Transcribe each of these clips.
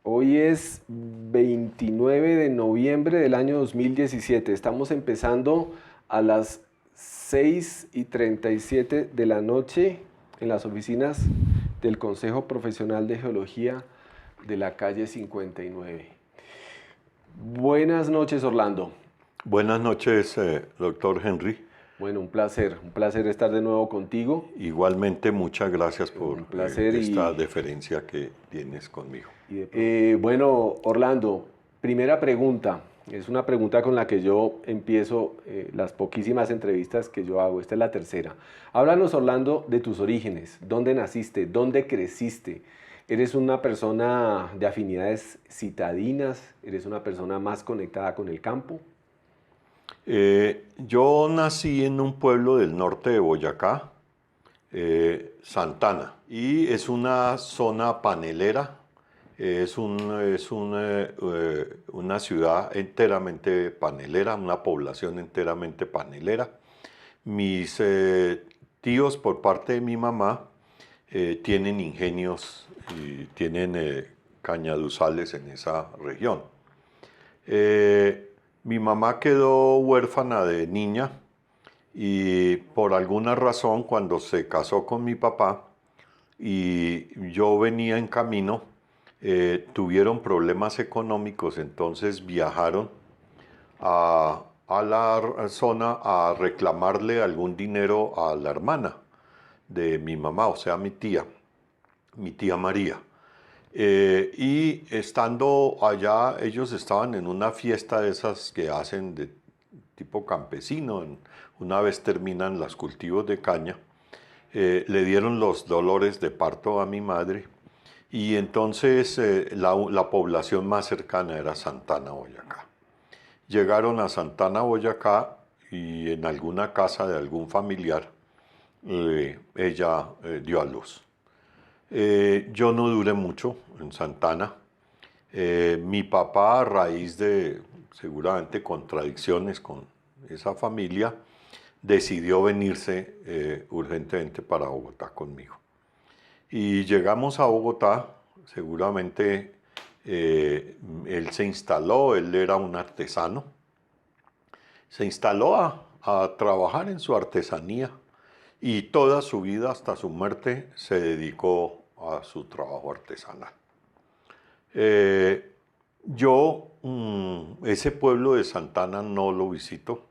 Hoy es 29 de noviembre del año 2017. Estamos empezando a las 6:37 de la noche en las oficinas del Consejo Profesional de Geología de la calle 59. Buenas noches, Orlando. Buenas noches, doctor Henry. Bueno, un placer estar de nuevo contigo. Igualmente, muchas gracias por Un placer esta deferencia que tienes conmigo. bueno, Orlando, primera pregunta. Es una pregunta con la que yo empiezo las poquísimas entrevistas que yo hago. Esta es la tercera. Háblanos, Orlando, de tus orígenes. ¿Dónde naciste? ¿Dónde creciste? ¿Eres una persona de afinidades citadinas? ¿Eres una persona más conectada con el campo? Yo nací en un pueblo del norte de Boyacá, Santana, y es una zona panelera. Una ciudad enteramente panelera, una población enteramente panelera. Mis tíos por parte de mi mamá tienen ingenios y tienen cañaduzales en esa región. Mi mamá quedó huérfana de niña y por alguna razón cuando se casó con mi papá y yo venía en camino, tuvieron problemas económicos, entonces viajaron a la zona a reclamarle algún dinero a la hermana de mi mamá, o sea, mi tía María. Y estando allá, ellos estaban en una fiesta de esas que hacen de tipo campesino. Una vez terminan los cultivos de caña, le dieron los dolores de parto a mi madre y entonces la población más cercana era Santana, Boyacá. Llegaron a Santana, Boyacá y en alguna casa de algún familiar ella dio a luz. Yo no duré mucho en Santana. Mi papá, a raíz de seguramente contradicciones con esa familia, decidió venirse urgentemente para Bogotá conmigo. Y llegamos a Bogotá, seguramente él se instaló, él era un artesano, se instaló a trabajar en su artesanía y toda su vida hasta su muerte se dedicó a su trabajo artesanal. Ese pueblo de Santana no lo visito,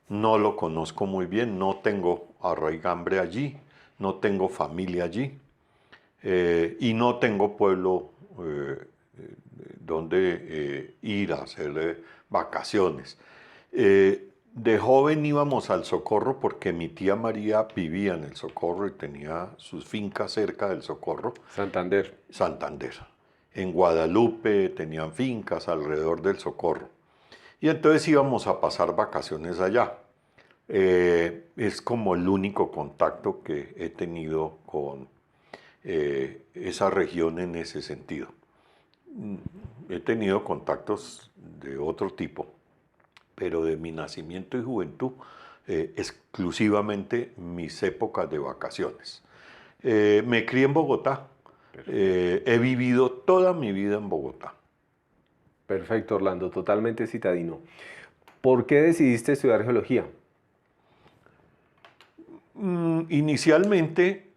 no lo conozco muy bien, no tengo arraigambre allí, no tengo familia allí y no tengo pueblo donde ir a hacer vacaciones. De joven íbamos al Socorro porque mi tía María vivía en el Socorro y tenía sus fincas cerca del Socorro. Santander. Santander. En Guadalupe tenían fincas alrededor del Socorro. Y entonces íbamos a pasar vacaciones allá. Es como el único contacto que he tenido con esa región en ese sentido. He tenido contactos de otro tipo, pero de mi nacimiento y juventud, exclusivamente mis épocas de vacaciones. Me crié en Bogotá. He vivido toda mi vida en Bogotá. Perfecto, Orlando, totalmente citadino. ¿Por qué decidiste estudiar geología? Inicialmente,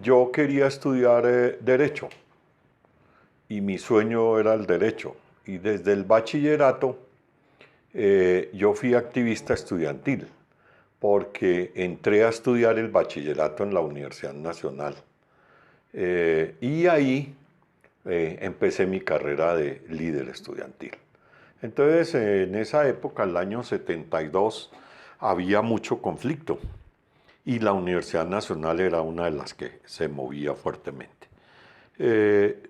yo quería estudiar Derecho y mi sueño era el Derecho. Y desde el bachillerato yo fui activista estudiantil porque entré a estudiar el bachillerato en la Universidad Nacional. Y ahí empecé mi carrera de líder estudiantil. Entonces, en esa época, el año 72, había mucho conflicto y la Universidad Nacional era una de las que se movía fuertemente.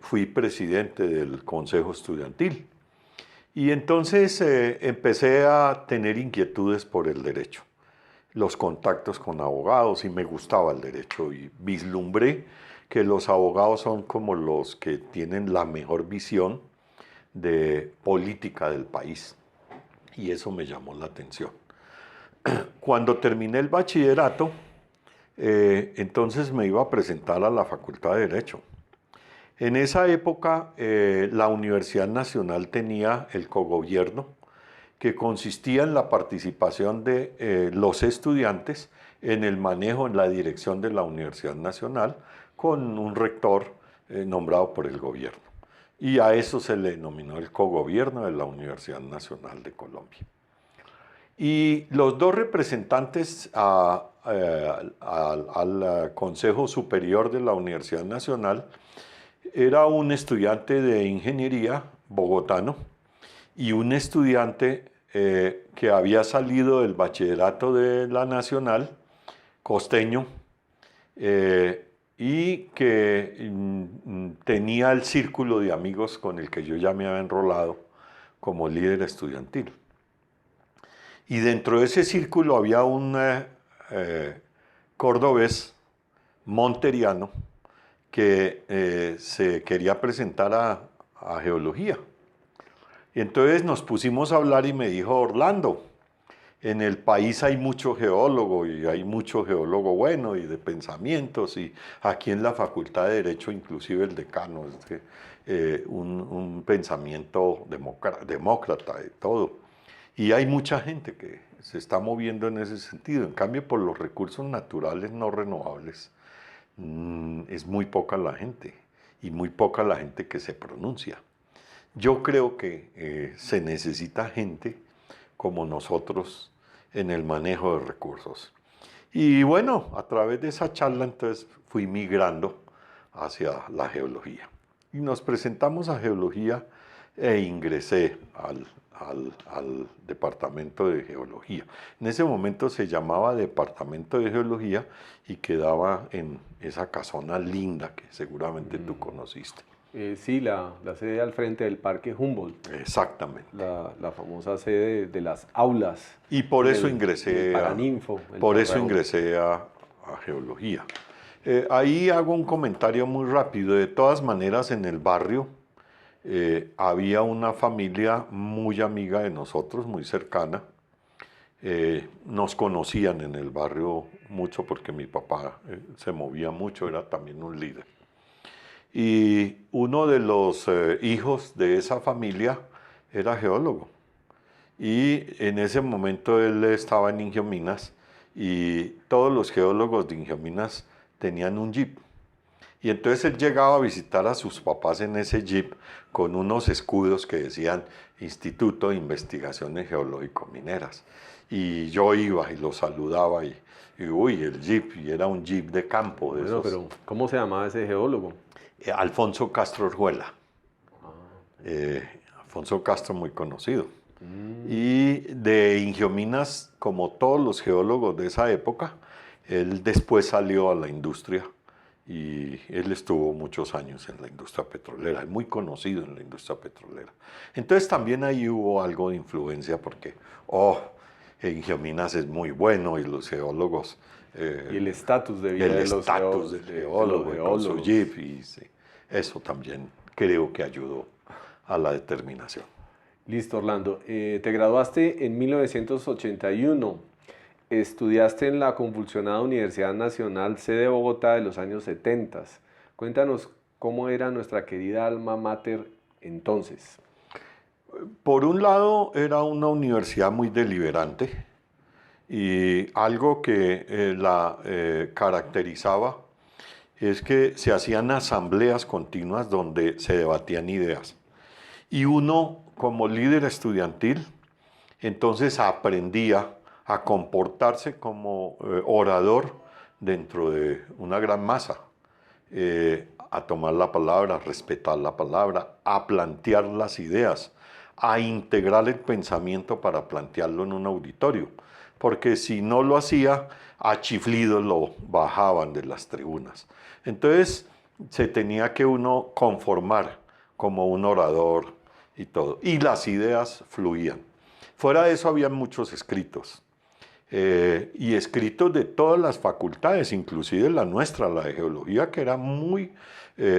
Fui presidente del Consejo Estudiantil y entonces empecé a tener inquietudes por el derecho, los contactos con abogados y me gustaba el derecho y vislumbré que los abogados son como los que tienen la mejor visión de política del país y eso me llamó la atención. Cuando terminé el bachillerato, entonces me iba a presentar a la Facultad de Derecho En esa época, la Universidad Nacional tenía el cogobierno, que consistía en la participación de los estudiantes en el manejo, en la dirección de la Universidad Nacional, con un rector nombrado por el gobierno. Y a eso se le denominó el cogobierno de la Universidad Nacional de Colombia. Y los dos representantes al Consejo Superior de la Universidad Nacional era un estudiante de ingeniería bogotano y un estudiante que había salido del bachillerato de la Nacional, costeño, y que tenía el círculo de amigos con el que yo ya me había enrolado como líder estudiantil. Y dentro de ese círculo había un cordobés monteriano que se quería presentar a geología. Y entonces nos pusimos a hablar y me dijo: Orlando, en el país hay mucho geólogo y hay mucho geólogo bueno y de pensamientos, y aquí en la Facultad de Derecho inclusive el decano es un pensamiento demócrata y todo. Y hay mucha gente que se está moviendo en ese sentido. En cambio, por los recursos naturales no renovables, es muy poca la gente y muy poca la gente que se pronuncia. Yo creo que se necesita gente como nosotros en el manejo de recursos. Y bueno, a través de esa charla entonces fui migrando hacia la geología. Y nos presentamos a geología e ingresé al departamento de geología. En ese momento se llamaba departamento de geología y quedaba en esa casona linda que seguramente tú conociste. Sí, la sede al frente del Parque Humboldt. Exactamente. La famosa sede de las aulas. Y por eso ingresé Paraninfo. Por eso ingresé a geología. Ahí hago un comentario muy rápido. De todas maneras, en el barrio había una familia muy amiga de nosotros, muy cercana. Nos conocían en el barrio mucho porque mi papá se movía mucho, era también un líder. Y uno de los hijos de esa familia era geólogo. Y en ese momento él estaba en Ingiominas y todos los geólogos de Ingiominas tenían un jeep. Y entonces él llegaba a visitar a sus papás en ese jeep con unos escudos que decían Instituto de Investigaciones Geológico-Mineras. Y yo iba y lo saludaba y uy, el jeep, y era un jeep de campo. Bueno, pero ¿cómo se llamaba ese geólogo? Alfonso Castro Orjuela. Alfonso Castro, muy conocido. Y de Ingiominas, como todos los geólogos de esa época, él después salió a la industria y él estuvo muchos años en la industria petrolera, es muy conocido en la industria petrolera. Entonces también ahí hubo algo de influencia porque, Ingiominas es muy bueno y los geólogos... y el estatus de vida de los geólogos. El estatus del geólogo con su jeep, y sí, eso también creo que ayudó a la determinación. Listo, Orlando. Te graduaste en 1981. Estudiaste en la convulsionada Universidad Nacional, sede Bogotá, de los años 70. Cuéntanos cómo era nuestra querida alma mater entonces. Por un lado, era una universidad muy deliberante y algo que la caracterizaba es que se hacían asambleas continuas donde se debatían ideas. Y uno, como líder estudiantil, entonces aprendía a comportarse como orador dentro de una gran masa, a tomar la palabra, a respetar la palabra, a plantear las ideas, a integrar el pensamiento para plantearlo en un auditorio, porque si no lo hacía, a chiflidos lo bajaban de las tribunas. Entonces se tenía que uno conformar como un orador y todo, y las ideas fluían. Fuera de eso había muchos escritos, y escritos de todas las facultades, inclusive la nuestra, la de geología, que era muy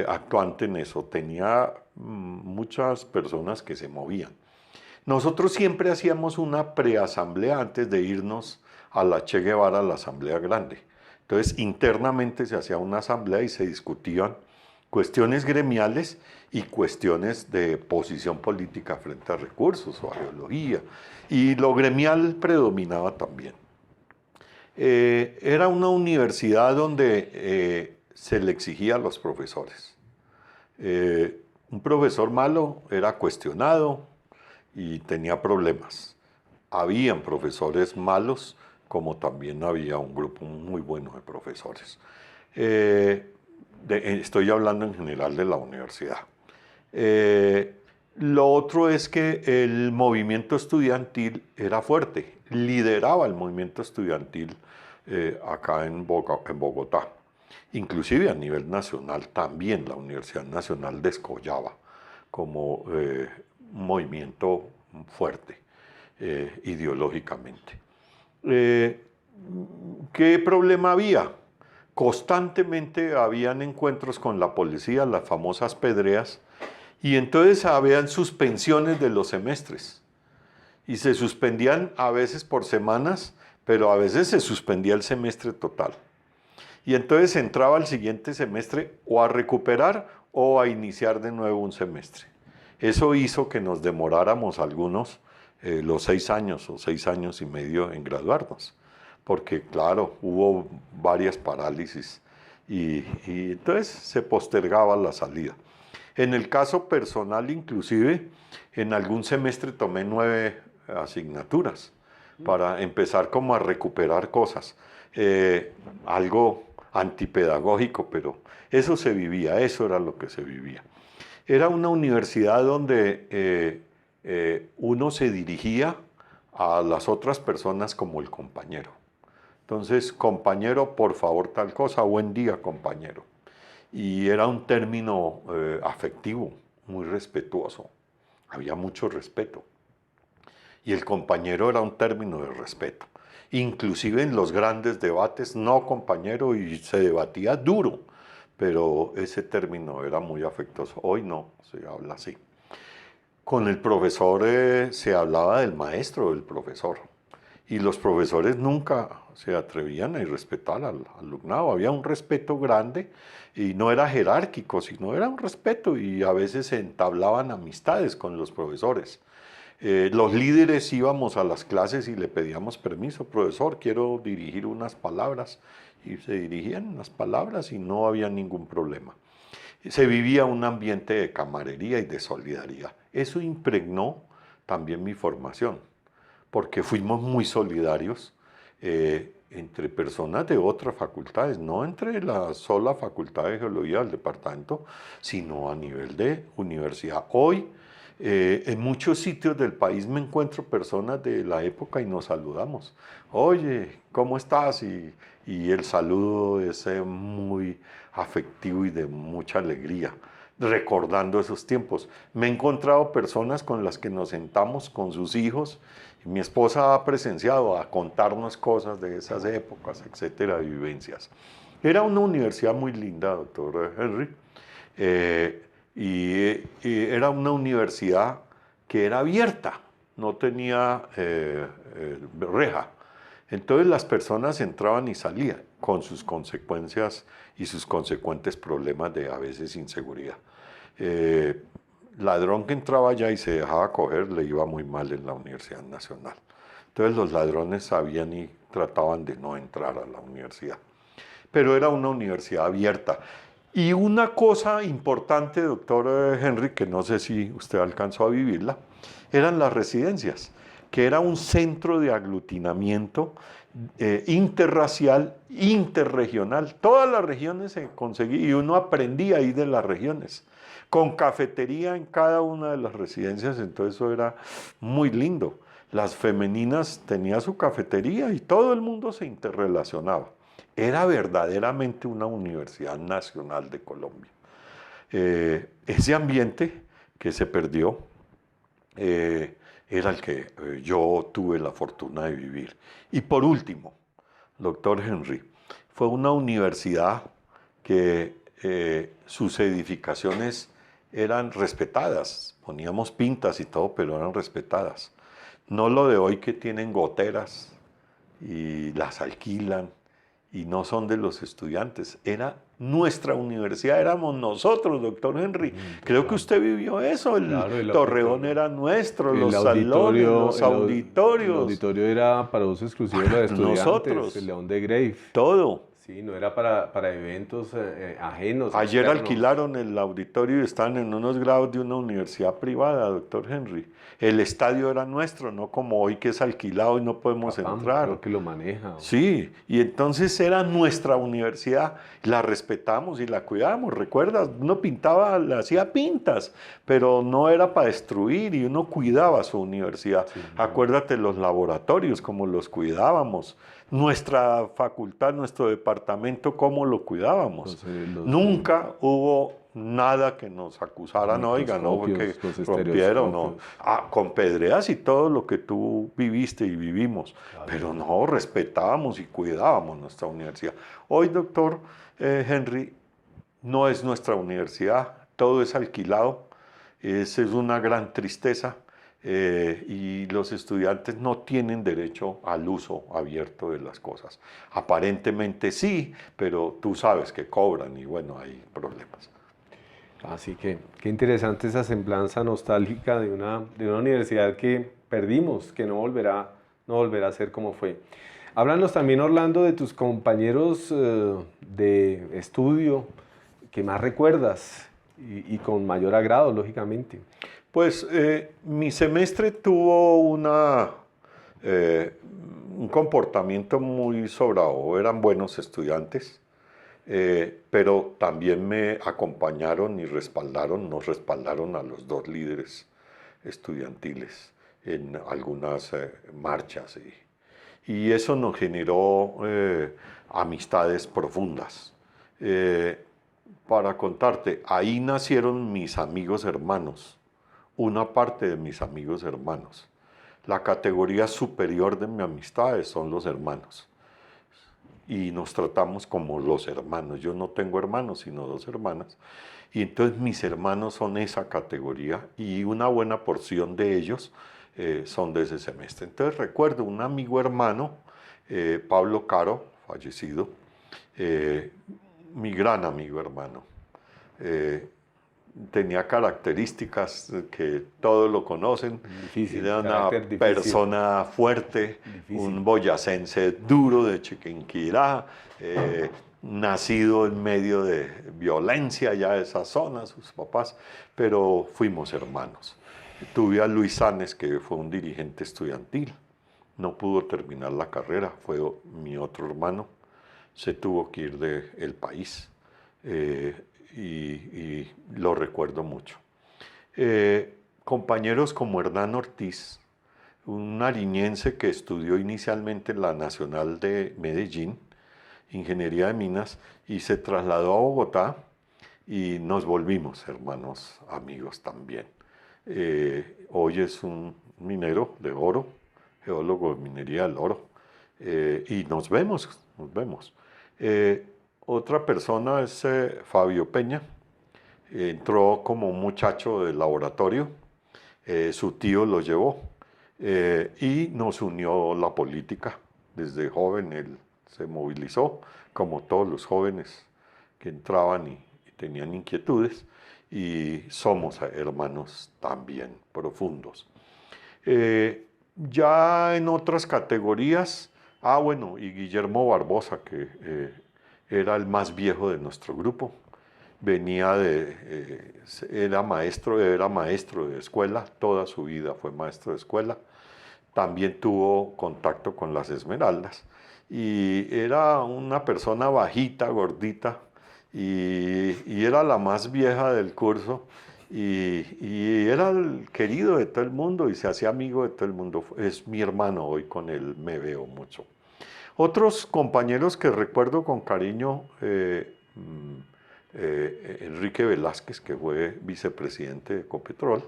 actuante en eso, tenía muchas personas que se movían. Nosotros siempre hacíamos una preasamblea antes de irnos a la Che Guevara, a la asamblea grande. Entonces internamente se hacía una asamblea y se discutían cuestiones gremiales y cuestiones de posición política frente a recursos o a ideología. Y lo gremial predominaba también. Era una universidad donde se le exigía a los profesores. Un profesor malo era cuestionado y tenía problemas. Habían profesores malos, como también había un grupo muy bueno de profesores. Estoy hablando en general de la universidad. Lo otro es que el movimiento estudiantil era fuerte, lideraba el movimiento estudiantil acá en Bogotá. Inclusive a nivel nacional también la Universidad Nacional descollaba como un movimiento fuerte ideológicamente. ¿Qué problema había? Constantemente habían encuentros con la policía, las famosas pedreas, y entonces habían suspensiones de los semestres. Y se suspendían a veces por semanas, pero a veces se suspendía el semestre total. Y entonces entraba al siguiente semestre o a recuperar o a iniciar de nuevo un semestre. Eso hizo que nos demoráramos algunos los 6 años o 6 años y medio en graduarnos. Porque claro, hubo varias parálisis y entonces se postergaba la salida. En el caso personal inclusive, en algún semestre tomé 9 asignaturas para empezar como a recuperar cosas. Algo antipedagógico, pero eso se vivía, eso era lo que se vivía. Era una universidad donde uno se dirigía a las otras personas como el compañero. Entonces, compañero, por favor, tal cosa, buen día, compañero. Y era un término afectivo, muy respetuoso. Había mucho respeto. Y el compañero era un término de respeto. Inclusive en los grandes debates, no compañero, y se debatía duro, pero ese término era muy afectuoso. Hoy no se habla así. Con el profesor se hablaba del maestro del profesor. Y los profesores nunca se atrevían a irrespetar al alumnado. Había un respeto grande y no era jerárquico, sino era un respeto y a veces se entablaban amistades con los profesores. Los líderes íbamos a las clases y le pedíamos permiso, profesor, quiero dirigir unas palabras. Y se dirigían las palabras y no había ningún problema. Se vivía un ambiente de camaradería y de solidaridad. Eso impregnó también mi formación, porque fuimos muy solidarios entre personas de otras facultades, no entre la sola facultad de geología del departamento, sino a nivel de universidad. Hoy, en muchos sitios del país me encuentro personas de la época y nos saludamos. Oye, ¿cómo estás? Y el saludo es muy afectivo y de mucha alegría, recordando esos tiempos. Me he encontrado personas con las que nos sentamos con sus hijos. Mi esposa ha presenciado a contarnos cosas de esas épocas, etcétera, vivencias. Era una universidad muy linda, doctor Henry, y era una universidad que era abierta, no tenía reja. Entonces las personas entraban y salían con sus consecuencias y sus consecuentes problemas de a veces inseguridad. Ladrón que entraba allá y se dejaba coger le iba muy mal en la Universidad Nacional. Entonces los ladrones sabían y trataban de no entrar a la universidad. Pero era una universidad abierta. Y una cosa importante, doctor Henry, que no sé si usted alcanzó a vivirla, eran las residencias, que era un centro de aglutinamiento interracial, interregional. Todas las regiones se conseguían y uno aprendía ahí de las regiones, con cafetería en cada una de las residencias, entonces eso era muy lindo. Las femeninas tenían su cafetería y todo el mundo se interrelacionaba. Era verdaderamente una universidad nacional de Colombia. Ese ambiente que se perdió era el que yo tuve la fortuna de vivir. Y por último, doctor Henry, fue una universidad que sus edificaciones eran respetadas. Poníamos pintas y todo, pero eran respetadas. No lo de hoy que tienen goteras y las alquilan y no son de los estudiantes. Era nuestra universidad, éramos nosotros, doctor Henry. Creo que Claro, usted vivió eso. El claro, el Torreón auditorio. era nuestro, El los salones, auditorio, los el auditorios, auditorio era para uso exclusivo de los estudiantes, el nosotros, León de Grave. todo. Sí, no era para eventos ajenos, Ayer externos. alquilaron el auditorio y están en unos grados de una universidad privada, doctor Henry. El estadio era nuestro, no como hoy que es alquilado y no podemos Capam creo entrar. que lo maneja. Sí, y entonces era nuestra universidad, la respetamos y la cuidamos, ¿recuerdas? Uno pintaba, le hacía pintas, pero no era para destruir y uno cuidaba su universidad. Sí, Acuérdate los laboratorios, cómo los cuidábamos, nuestra facultad, nuestro departamento, cómo lo cuidábamos. Nunca hubo nada que nos los acusaran, oiga, no, porque microscopios, los rompieron, no. estereoscopios. Con pedreas y todo lo que tú viviste y vivimos, pero Claro. no, respetábamos y cuidábamos nuestra universidad. Hoy, doctor Henry, no es nuestra universidad, todo es alquilado, esa es una gran tristeza. Y los estudiantes no tienen derecho al uso abierto de las cosas. Aparentemente sí, pero tú sabes que cobran y bueno, hay problemas. Así que qué interesante esa semblanza nostálgica de una universidad que perdimos, que no volverá a ser como fue. Háblanos también, Orlando, de tus compañeros de estudio que más recuerdas y con mayor agrado, lógicamente. Pues mi semestre tuvo eh, un comportamiento muy sobrado, eran buenos estudiantes, pero también me acompañaron y nos respaldaron a los dos líderes estudiantiles en algunas marchas y eso nos generó amistades profundas. Eh, para contarte, ahí nacieron mis amigos hermanos, una parte de mis amigos hermanos. La categoría superior de mi amistad son los hermanos. Y nos tratamos como los hermanos. Yo no tengo hermanos, sino dos hermanas. Y entonces mis hermanos son esa categoría y una buena porción de ellos son de ese semestre. Entonces recuerdo un amigo hermano, Pablo Caro, fallecido, eh, mi gran amigo hermano. Eh, Tenía características que todos lo conocen. Difícil, Era una carácter difícil, persona fuerte, difícil. un boyacense duro de Chiquinquirá, nacido en medio de violencia ya de esa zona, sus papás, pero fuimos hermanos. Tuve a Luis Sanes, que fue un dirigente estudiantil, no pudo terminar la carrera, fue mi otro hermano, se tuvo que ir del país. Eh, y lo recuerdo mucho. Compañeros como Hernán Ortiz, un nariñense que estudió inicialmente en la Nacional de Medellín, Ingeniería de Minas, y se trasladó a Bogotá y nos volvimos hermanos, amigos también. Hoy es un minero de oro, geólogo de minería del oro, y nos vemos, nos vemos. Otra persona es Fabio Peña. Entró como un muchacho del laboratorio, su tío lo llevó y nos unió la política. Desde joven él se movilizó, como todos los jóvenes que entraban y tenían inquietudes, y somos hermanos también profundos. Ya en otras categorías, bueno, y Guillermo Barbosa, que era el más viejo de nuestro grupo, era maestro de escuela, toda su vida fue maestro de escuela, también tuvo contacto con las Esmeraldas y era una persona bajita, gordita, y era la más vieja del curso y era el querido de todo el mundo y se hacía amigo de todo el mundo. Es mi hermano, hoy con él me veo mucho. Otros compañeros que recuerdo con cariño, Enrique Velázquez, que fue vicepresidente de Ecopetrol,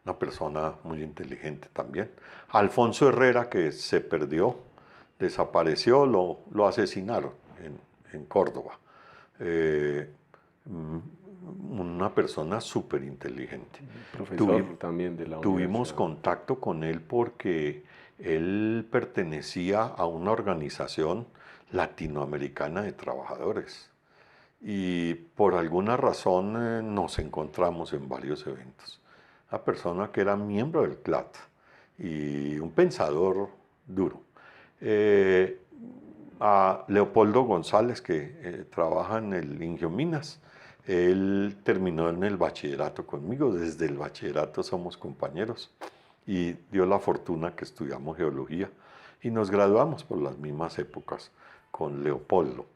una persona muy inteligente también. Alfonso Herrera, que se perdió, desapareció, lo asesinaron en Córdoba. Eh, una persona súper inteligente. Profesor también de la Tuvimos universidad. contacto con él porque él pertenecía a una organización, Latinoamericana de Trabajadores. Y por alguna razón nos encontramos en varios eventos. Una persona que era miembro del CLAT y un pensador duro. A Leopoldo González, que trabaja en el Ingiominas, él terminó en el bachillerato conmigo, desde el bachillerato somos compañeros y dio la fortuna que estudiamos geología y nos graduamos por las mismas épocas con Leopoldo.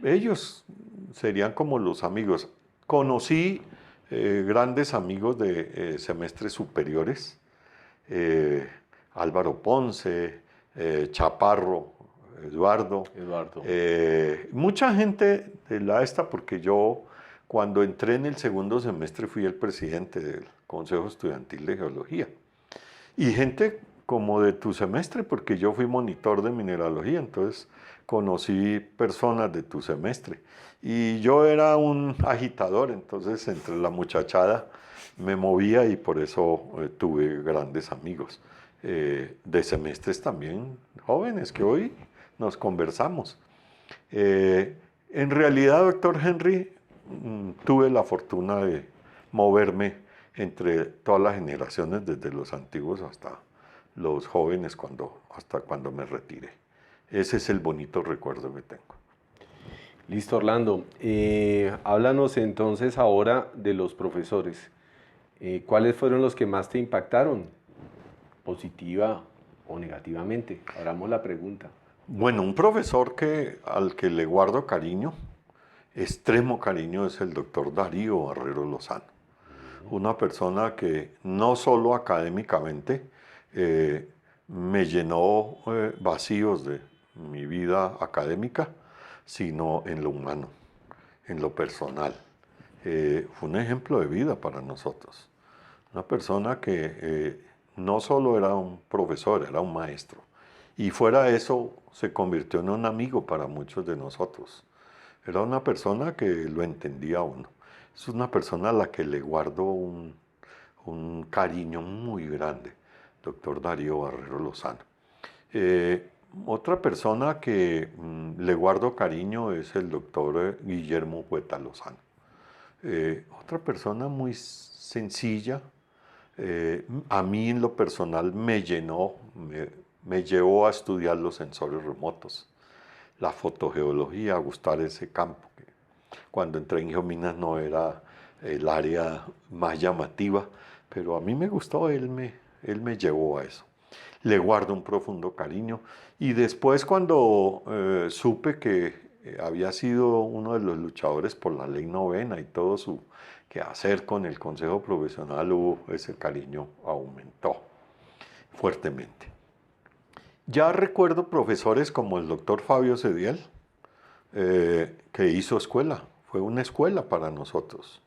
Ellos serían como los amigos. Conocí grandes amigos de semestres superiores, Álvaro Ponce, Chaparro, Eduardo. Mucha gente de la esta, porque yo cuando entré en el segundo semestre fui el presidente del Consejo Estudiantil de Geología. Y gente como de tu semestre, porque yo fui monitor de mineralogía, entonces conocí personas de tu semestre. Y yo era un agitador, entonces entre la muchachada me movía y por eso tuve grandes amigos de semestres también jóvenes que hoy nos conversamos. En realidad, doctor Henry, tuve la fortuna de moverme entre todas las generaciones, desde los antiguos hasta los jóvenes, hasta cuando me retiré. Ese es el bonito recuerdo que tengo. Listo, Orlando. Háblanos entonces ahora de los profesores. ¿Cuáles fueron los que más te impactaron? ¿Positiva o negativamente? Abramos la pregunta. Bueno, un profesor al que le guardo cariño, extremo cariño, es el doctor Darío Barrero Lozano. Una persona que no solo académicamente me llenó vacíos de mi vida académica, sino en lo humano, en lo personal. Fue un ejemplo de vida para nosotros. Una persona que no solo era un profesor, era un maestro. Y fuera de eso, se convirtió en un amigo para muchos de nosotros. Era una persona que lo entendía a uno. Es una persona a la que le guardo un cariño muy grande, doctor Darío Barrero Lozano. Otra persona que le guardo cariño es el doctor Guillermo Hueta Lozano. Otra persona muy sencilla, a mí en lo personal me llenó, me llevó a estudiar los sensores remotos, la fotogeología, a gustar ese campo. Cuando entré en Geominas no era el área más llamativa, pero a mí me gustó, él me llevó a eso. Le guardo un profundo cariño. Y después cuando supe que había sido uno de los luchadores por la ley novena y todo su quehacer con el Consejo Profesional, ese cariño aumentó fuertemente. Ya recuerdo profesores como el doctor Fabio Cediel, que hizo escuela. Fue una escuela para nosotros.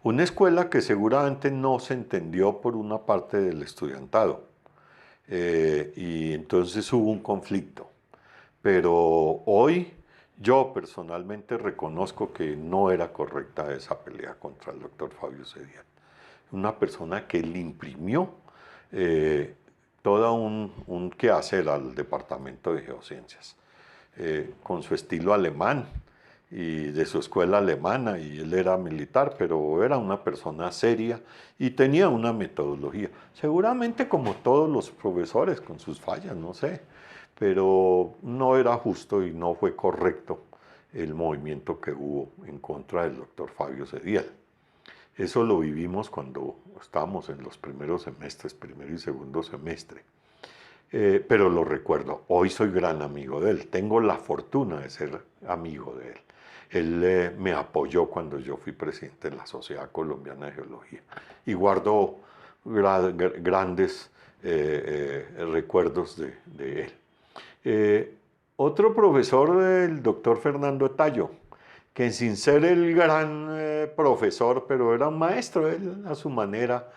Una escuela que seguramente no se entendió por una parte del estudiantado. Y entonces hubo un conflicto. Pero hoy yo personalmente reconozco que no era correcta esa pelea contra el doctor Fabio Cediel. Una persona que le imprimió todo un quehacer al Departamento de Geociencias, con su estilo alemán y de su escuela alemana, y él era militar, pero era una persona seria y tenía una metodología. Seguramente como todos los profesores, con sus fallas, no sé, pero no era justo y no fue correcto el movimiento que hubo en contra del doctor Fabio Cediel. Eso lo vivimos cuando estábamos en los primeros semestres, primero y segundo semestre. Pero lo recuerdo, hoy soy gran amigo de él, tengo la fortuna de ser amigo de él. Él me apoyó cuando yo fui presidente de la Sociedad Colombiana de Geología y guardo grandes recuerdos de él. Otro profesor, el doctor Fernando Tallo, que sin ser el gran profesor, pero era un maestro, él a su manera.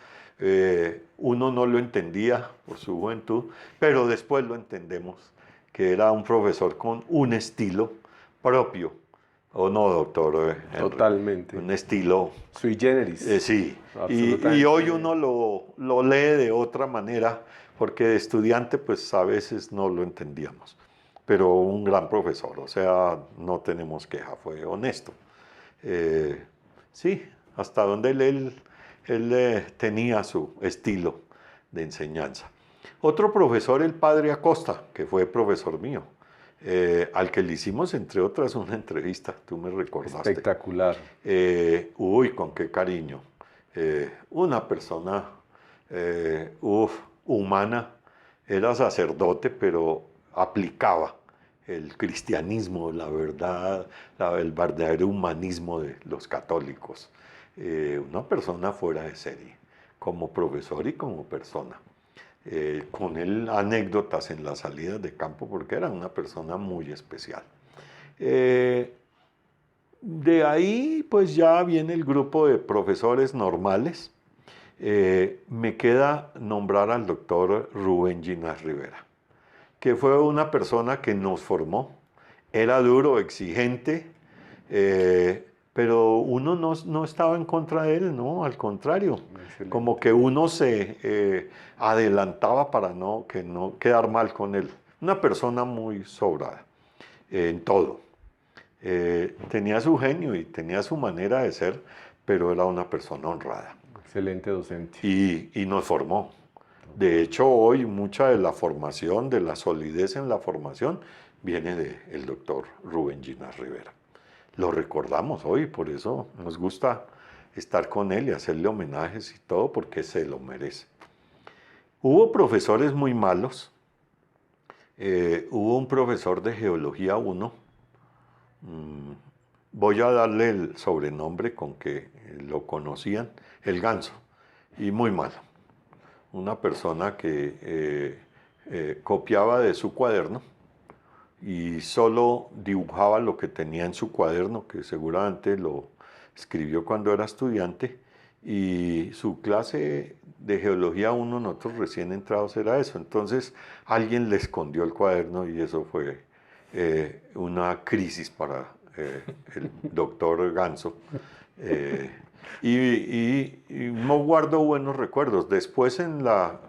Uno no lo entendía por su juventud, pero después lo entendemos, que era un profesor con un estilo propio. ¿O no, doctor Henry? Totalmente. Un estilo sui generis. Sí, y hoy uno lo lee de otra manera, porque de estudiante pues a veces no lo entendíamos. pero un gran profesor, o sea, no tenemos queja, fue honesto. Sí, hasta donde él tenía su estilo de enseñanza. Otro profesor, el padre Acosta, que fue profesor mío, al que le hicimos, entre otras, una entrevista, tú me recordaste. Espectacular. Uy, con qué cariño. Una persona, humana, era sacerdote, pero aplicaba el cristianismo, la verdad, el verdadero humanismo de los católicos. Una persona fuera de serie, como profesor y como persona. Con él anécdotas en las salidas de campo porque era una persona muy especial. De ahí pues ya viene el grupo de profesores normales. Me queda nombrar al doctor Rubén Ginás Rivera, que fue una persona que nos formó. Era duro, exigente, pero uno no estaba en contra de él, ¿no? Al contrario, como Excelente. que uno se adelantaba para no quedar mal con él. Una persona muy sobrada en todo. Tenía su genio y tenía su manera de ser, pero era una persona honrada Excelente docente. y nos formó. De hecho, hoy mucha de la formación, de la solidez en la formación, viene del doctor Rubén Ginás Rivera. Lo recordamos hoy, por eso nos gusta estar con él y hacerle homenajes y todo, porque se lo merece. Hubo profesores muy malos. Hubo un profesor de Geología 1. mm, Voy a darle el sobrenombre con que lo conocían, el Ganso, y muy malo. Una persona que copiaba de su cuaderno y solo dibujaba lo que tenía en su cuaderno, que seguramente lo escribió cuando era estudiante, y su clase de Geología 1, nosotros recién entrados, era eso. Entonces alguien le escondió el cuaderno y eso fue una crisis para el doctor Ganso. Eh, y no guardo buenos recuerdos. Después en la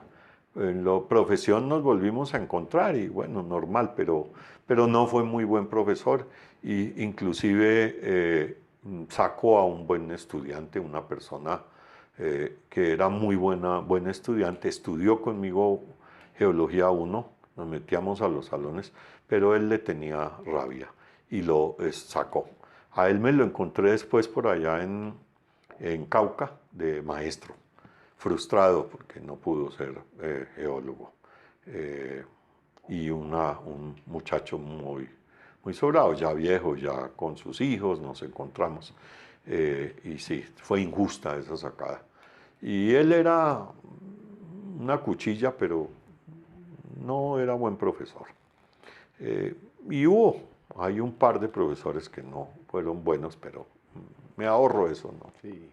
profesión nos volvimos a encontrar y bueno, normal, pero no fue muy buen profesor. Y inclusive sacó a un buen estudiante, una persona que era muy buen estudiante, estudió conmigo Geología 1, nos metíamos a los salones, pero él le tenía rabia y lo sacó. A él me lo encontré después por allá en Cauca de maestro, frustrado porque no pudo ser geólogo. Eh, y un muchacho muy sobrado, ya viejo, ya con sus hijos, nos encontramos. Y sí, fue injusta esa sacada. Y él era una cuchilla, pero no era buen profesor. Eh, y hay un par de profesores que no fueron buenos, pero me ahorro eso, ¿no? Sí.